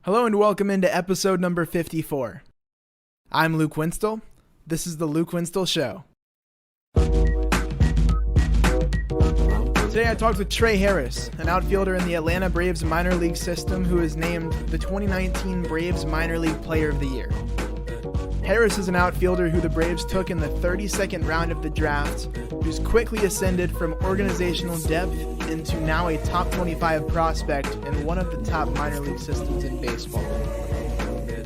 Hello and welcome into episode number 54. I'm Luke Winstel. This is the Luke Winstel Show. Today I talked with Trey Harris, an outfielder in the Atlanta Braves minor league system who is named the 2019 Braves Minor League Player of the Year. Harris is an outfielder who the Braves took in the 32nd round of the draft, who's quickly ascended from organizational depth into now a top 25 prospect in one of the top minor league systems in baseball.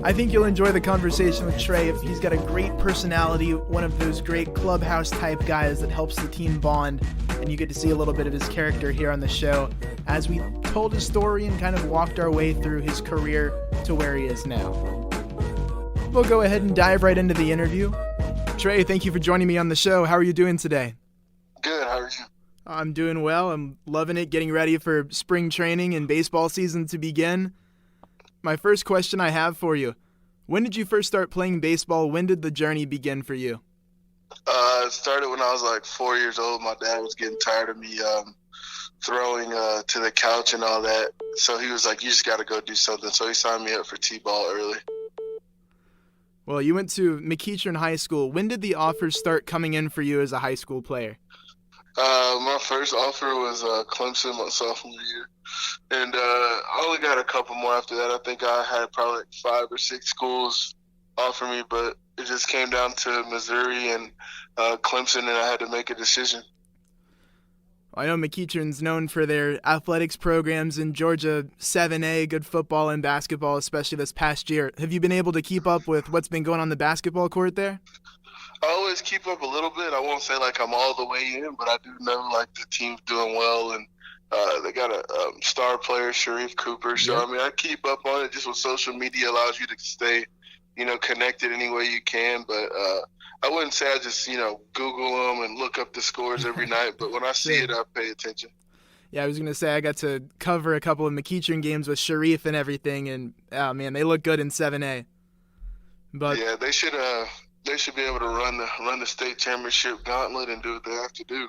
I think you'll enjoy the conversation with Trey. He's got a great personality, one of those great clubhouse type guys that helps the team bond, and you get to see a little bit of his character here on the show as we told his story and kind of walked our way through his career to where he is now. We'll go ahead and dive right into the interview. Trey, thank you for joining me on the show. How are you doing today? Good, how are you? I'm doing well. I'm loving it, getting ready for spring training and baseball season to begin. My first question I have for you, when did you first start playing baseball? When did the journey begin for you? It started when I was like 4 years old. My dad was getting tired of me throwing to the couch and all that. So he was like, you just got to go do something. So he signed me up for T-ball early. Well, you went to McEachern High School. When did the offers start coming in for you as a high school player? My first offer was Clemson my sophomore year. And I only got a couple more after that. I think I had probably like 5 or 6 schools offer me, but it just came down to Missouri and Clemson, and I had to make a decision. I know McEachern's known for their athletics programs in Georgia 7A, good football and basketball, especially this past year. Have you been able to keep up with what's been going on the basketball court there? I always keep up a little bit. I won't say like I'm all the way in, but I do know like the team's doing well, and they got a star player, Sharif Cooper. So, I mean, I keep up on it. Just what social media allows you to stay, connected any way you can. But I wouldn't say I just, Google them and look up the scores every night. But when I see it, I pay attention. Yeah, I was going to say I got to cover a couple of McEachern games with Sharif and everything, and, oh, man, they look good in 7A. But yeah, they should be able to run the state championship gauntlet and do what they have to do.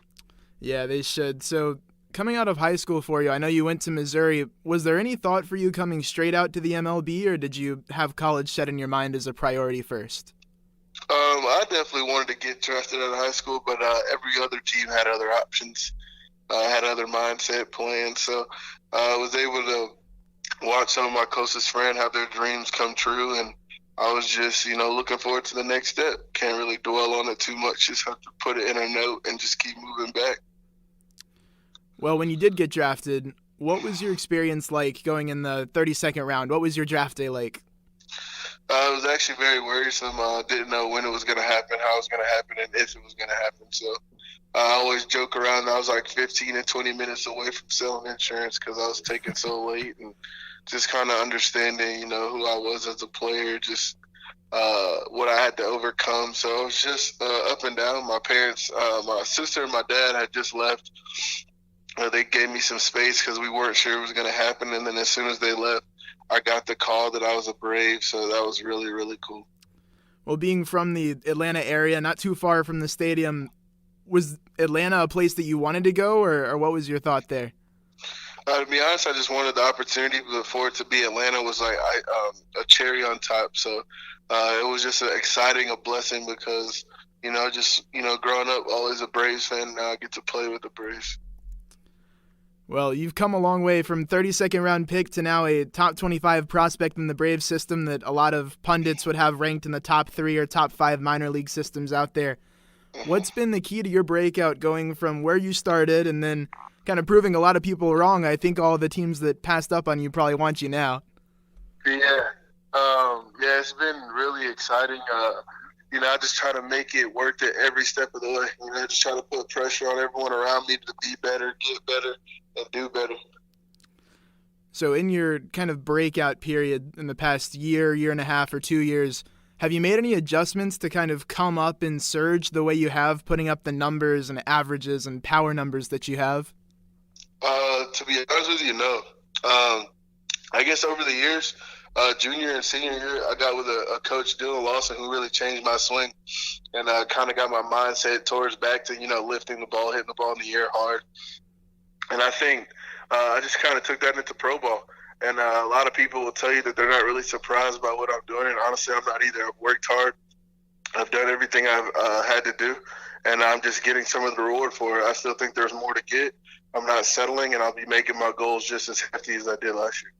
Yeah, they should. So coming out of high school for you, I know you went to Missouri. Was there any thought for you coming straight out to the MLB, or did you have college set in your mind as a priority first? I definitely wanted to get drafted out of high school, but every other team had other options. Had other mindset plans. So I was able to watch some of my closest friends have their dreams come true, and I was just, looking forward to the next step. Can't really dwell on it too much. Just have to put it in a note and just keep moving back. Well, when you did get drafted, what was your experience like going in the 32nd round? What was your draft day like? It was actually very worrisome. I didn't know when it was going to happen, how it was going to happen, and if it was going to happen. So I always joke around. I was like 15 and 20 minutes away from selling insurance because I was taking so late, and just kind of understanding, who I was as a player, just what I had to overcome. So it was just up and down. My parents, my sister and my dad had just left. They gave me some space because we weren't sure it was going to happen. And then as soon as they left, I got the call that I was a Brave. So that was really, really cool. Well, being from the Atlanta area, not too far from the stadium, was Atlanta a place that you wanted to go, or what was your thought there? To be honest, I just wanted the opportunity, but for it to be Atlanta was like a cherry on top. So it was just exciting, a blessing because, growing up always a Braves fan, now I get to play with the Braves. Well, you've come a long way from 32nd round pick to now a top 25 prospect in the Braves system that a lot of pundits would have ranked in the top 3 or top 5 minor league systems out there. What's been the key to your breakout going from where you started and then kind of proving a lot of people wrong? I think all the teams that passed up on you probably want you now. Yeah, it's been really exciting. I just try to make it worth it every step of the way. I just try to put pressure on everyone around me to be better, get better, and do better. So in your kind of breakout period in the past year and a half or 2 years, have you made any adjustments to kind of come up and surge the way you have, putting up the numbers and averages and power numbers that you have? To be honest with you, no. I guess over the years, junior and senior year, I got with a coach, Dylan Lawson, who really changed my swing and kind of got my mindset towards back to, lifting the ball, hitting the ball in the air hard. And I think I just kind of took that into pro ball. And a lot of people will tell you that they're not really surprised by what I'm doing. And honestly, I'm not either. I've worked hard. I've done everything I've had to do, and I'm just getting some of the reward for it. I still think there's more to get. I'm not settling, and I'll be making my goals just as hefty as I did last year.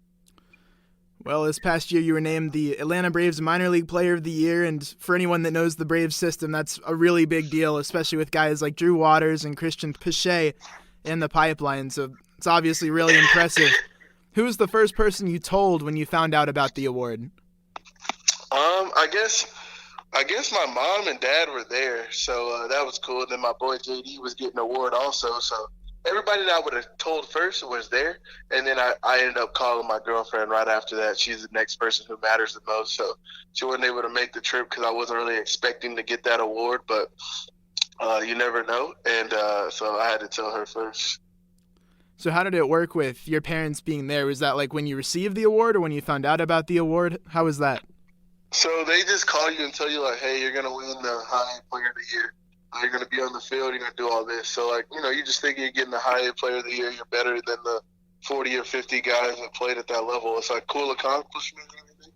Well, this past year you were named the Atlanta Braves Minor League Player of the Year, and for anyone that knows the Braves system, that's a really big deal, especially with guys like Drew Waters and Christian Pache in the pipeline, so it's obviously really impressive. Who was the first person you told when you found out about the award? I guess my mom and dad were there, so that was cool. And then my boy JD was getting an award also, so everybody that I would have told first was there. And then I ended up calling my girlfriend right after that. She's the next person who matters the most, so she wasn't able to make the trip because I wasn't really expecting to get that award, but you never know, and so I had to tell her first. So how did it work with your parents being there? Was that like when you received the award or when you found out about the award? How was that? So they just call you and tell you, like, hey, you're going to win the high player of the year. You're going to be on the field. You're going to do all this. So, like, you just think you're getting the high player of the year. You're better than the 40 or 50 guys that played at that level. It's like cool accomplishment and everything.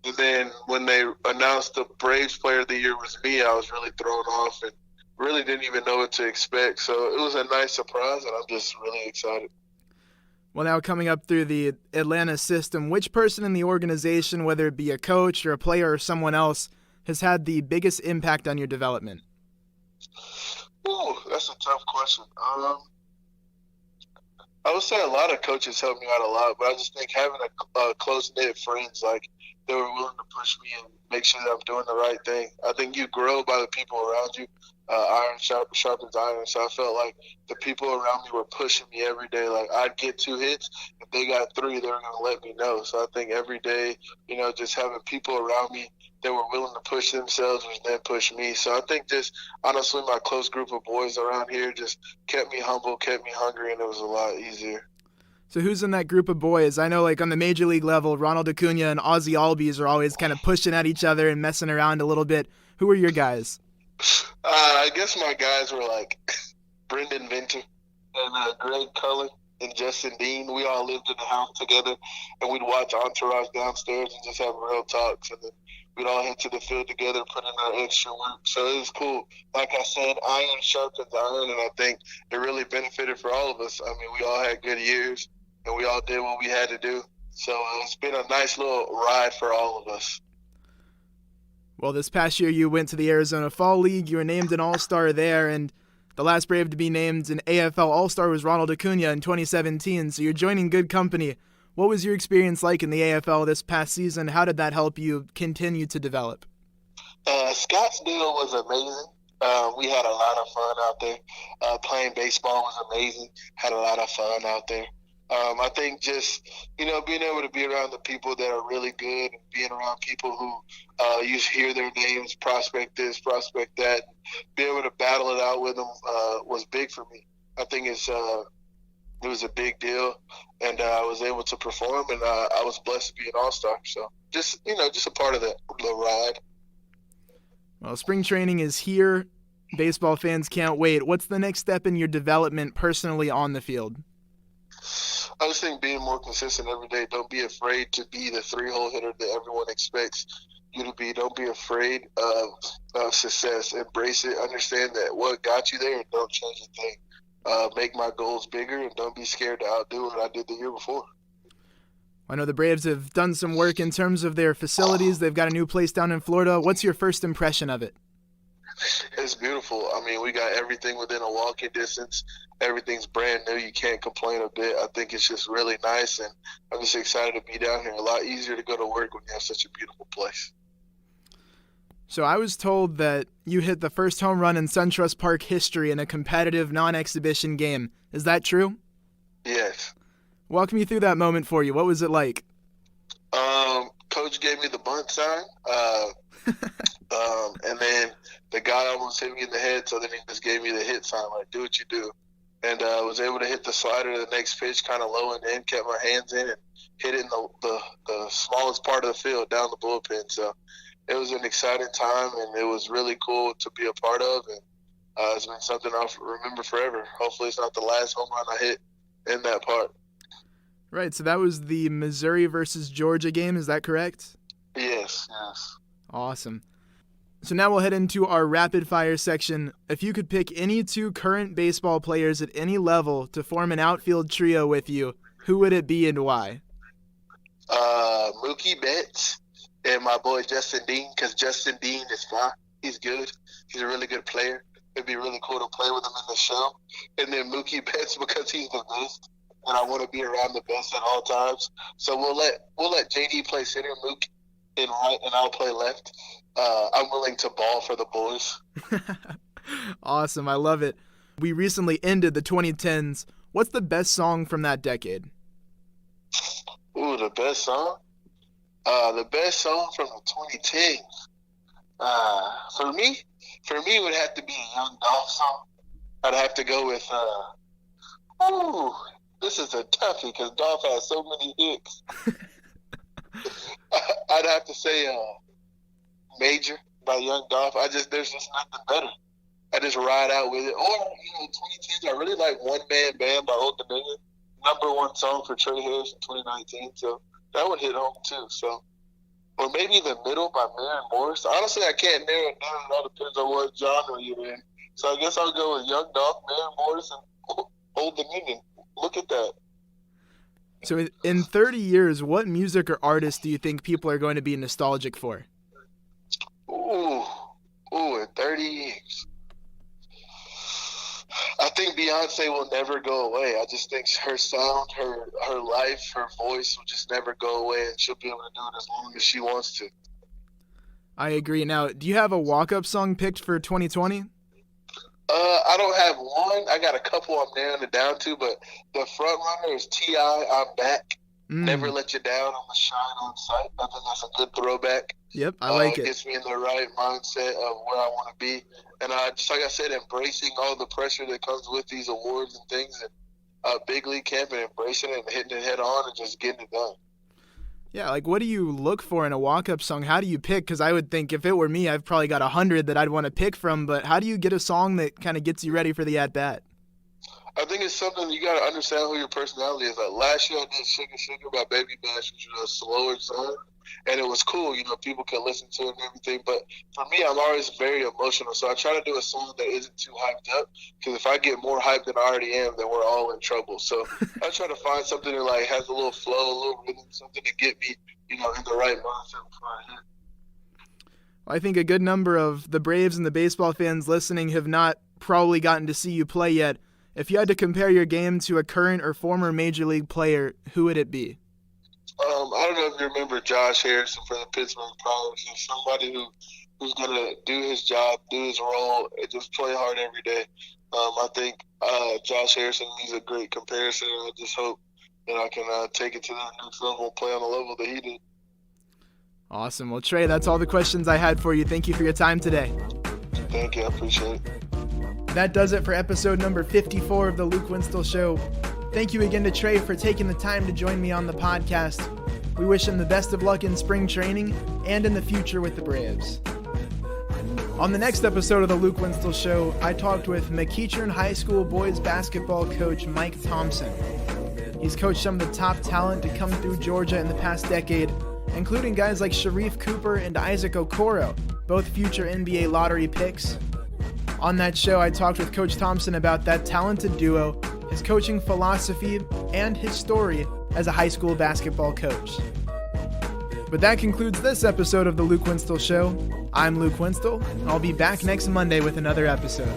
And then when they announced the Braves player of the year was me, I was really thrown off and really didn't even know what to expect. So it was a nice surprise, and I'm just really excited. Well, now coming up through the Atlanta system, which person in the organization, whether it be a coach or a player or someone else, has had the biggest impact on your development? Ooh, that's a tough question. I would say a lot of coaches helped me out a lot, but I just think having a close-knit friends, like, they were willing to push me and make sure that I'm doing the right thing. I think you grow by the people around you. Iron sharpens iron. So I felt like the people around me were pushing me every day. Like, I'd get 2 hits. If they got 3, they were going to let me know. So I think every day, just having people around me that were willing to push themselves and then push me. So I think just, honestly, my close group of boys around here just kept me humble, kept me hungry, and it was a lot easier. So who's in that group of boys? I know, like, on the major league level, Ronald Acuna and Ozzie Albies are always kind of pushing at each other and messing around a little bit. Who are your guys? I guess my guys were like Brendan Venter and Greg Cullen and Justin Dean. We all lived in the house together, and we'd watch Entourage downstairs and just have real talks. And then we'd all head to the field together, put in our extra work. So it was cool. Like I said, iron sharpens iron, and I think it really benefited for all of us. I mean, we all had good years, and we all did what we had to do. So it's been a nice little ride for all of us. Well, this past year you went to the Arizona Fall League. You were named an All-Star there, and the last Brave to be named an AFL All-Star was Ronald Acuna in 2017, so you're joining good company. What was your experience like in the AFL this past season? How did that help you continue to develop? Scottsdale was amazing. We had a lot of fun out there. Playing baseball was amazing. Had a lot of fun out there. I think just, being able to be around the people that are really good and being around people who you hear their names, prospect this, prospect that, be able to battle it out with them was big for me. I think it was a big deal, and I was able to perform, and I was blessed to be an all-star. So just a part of the ride. Well, spring training is here. Baseball fans can't wait. What's the next step in your development personally on the field? I just think being more consistent every day. Don't be afraid to be the 3-hole hitter that everyone expects you to be. Don't be afraid of success. Embrace it. Understand that what got you there, and don't change a thing. Make my goals bigger, and don't be scared to outdo what I did the year before. I know the Braves have done some work in terms of their facilities. They've got a new place down in Florida. What's your first impression of it? It's beautiful. I mean, we got everything within a walking distance. Everything's brand new. You can't complain a bit. I think it's just really nice, and I'm just excited to be down here. A lot easier to go to work when you have such a beautiful place. So I was told that you hit the first home run in SunTrust Park history in a competitive non-exhibition game. Is that true? Yes. Walk me through that moment for you. What was it like? Coach gave me the bunt sign, and then the guy almost hit me in the head, so then he just gave me the hit sign, like, do what you do. And I was able to hit the slider the next pitch kind of low and in, kept my hands in, and hit it in the smallest part of the field, down the bullpen. So it was an exciting time, and it was really cool to be a part of, and it's been something I'll remember forever. Hopefully it's not the last home run I hit in that part. Right, so that was the Missouri versus Georgia game, is that correct? Yes. Awesome. So now we'll head into our rapid fire section. If you could pick any two current baseball players at any level to form an outfield trio with you, who would it be and why? Mookie Betts and my boy Justin Dean, because Justin Dean is fine. He's good. He's a really good player. It'd be really cool to play with him in the show. And then Mookie Betts because he's the best, and I want to be around the best at all times. So we'll let JD play center, Mookie in right, and I'll play left. I'm willing to ball for the boys. Awesome. I love it. We recently ended the 2010s. What's the best song from that decade? Ooh, the best song? The best song from the 2010s. For me, it would have to be a Young Dolph song. I'd have to go with, this is a toughie because Dolph has so many hits. I'd have to say Major by Young Dolph. There's just nothing better. I just ride out with it. Or, 2010s, I really like One Man Band by Old Dominion. #1 song for Trey Harris in 2019. So that would hit home too. So, or maybe The Middle by Maren Morris. Honestly, I can't narrow it down. It all depends on what genre you're in. So I guess I'll go with Young Dolph, Maren Morris, and Old Dominion. Look at that. So in 30 years, what music or artist do you think people are going to be nostalgic for? Ooh, in 30 years. I think Beyonce will never go away. I just think her sound, her life, her voice will just never go away, and she'll be able to do it as long as she wants to. I agree. Now, do you have a walk-up song picked for 2020? I don't have one. I got a couple I'm narrowing it down to, but the front runner is T.I., I'm Back. Never Let You Down, I'm a Shine on Sight. I think that's a good throwback. Yep, I like it. Gets me in the right mindset of where I want to be. And just like I said, embracing all the pressure that comes with these awards and things, and big league camp, and embracing it and hitting it head on and just getting it done. Yeah, like what do you look for in a walk-up song? How do you pick? Because I would think if it were me, I've probably got 100 that I'd want to pick from, but how do you get a song that kind of gets you ready for the at-bat? I think it's something you got to understand who your personality is. Like last year I did Sugar Sugar by Baby Bash, which was a slower song, and it was cool. People could listen to it and everything. But for me, I'm always very emotional, so I try to do a song that isn't too hyped up, because if I get more hyped than I already am, then we're all in trouble. So I try to find something that has a little flow, a little rhythm, something to get me, in the right mindset before I hit. I think a good number of the Braves and the baseball fans listening have not probably gotten to see you play yet. If you had to compare your game to a current or former major league player, who would it be? I don't know if you remember Josh Harrison for the Pittsburgh Pirates. He's somebody who's going to do his job, do his role, and just play hard every day. I think Josh Harrison is a great comparison, and I just hope that I can take it to that next level and play on the level that he did. Awesome. Well, Trey, that's all the questions I had for you. Thank you for your time today. Thank you. I appreciate it. That does it for episode number 54 of the Luke Winstel Show. Thank you again to Trey for taking the time to join me on the podcast. We wish him the best of luck in spring training and in the future with the Braves. On the next episode of the Luke Winstel Show, I talked with McEachern High School boys basketball coach Mike Thompson. He's coached some of the top talent to come through Georgia in the past decade, including guys like Sharif Cooper and Isaac Okoro, both future NBA lottery picks. On that show, I talked with Coach Thompson about that talented duo, his coaching philosophy, and his story as a high school basketball coach. But that concludes this episode of the Luke Winstel Show. I'm Luke Winstel, and I'll be back next Monday with another episode.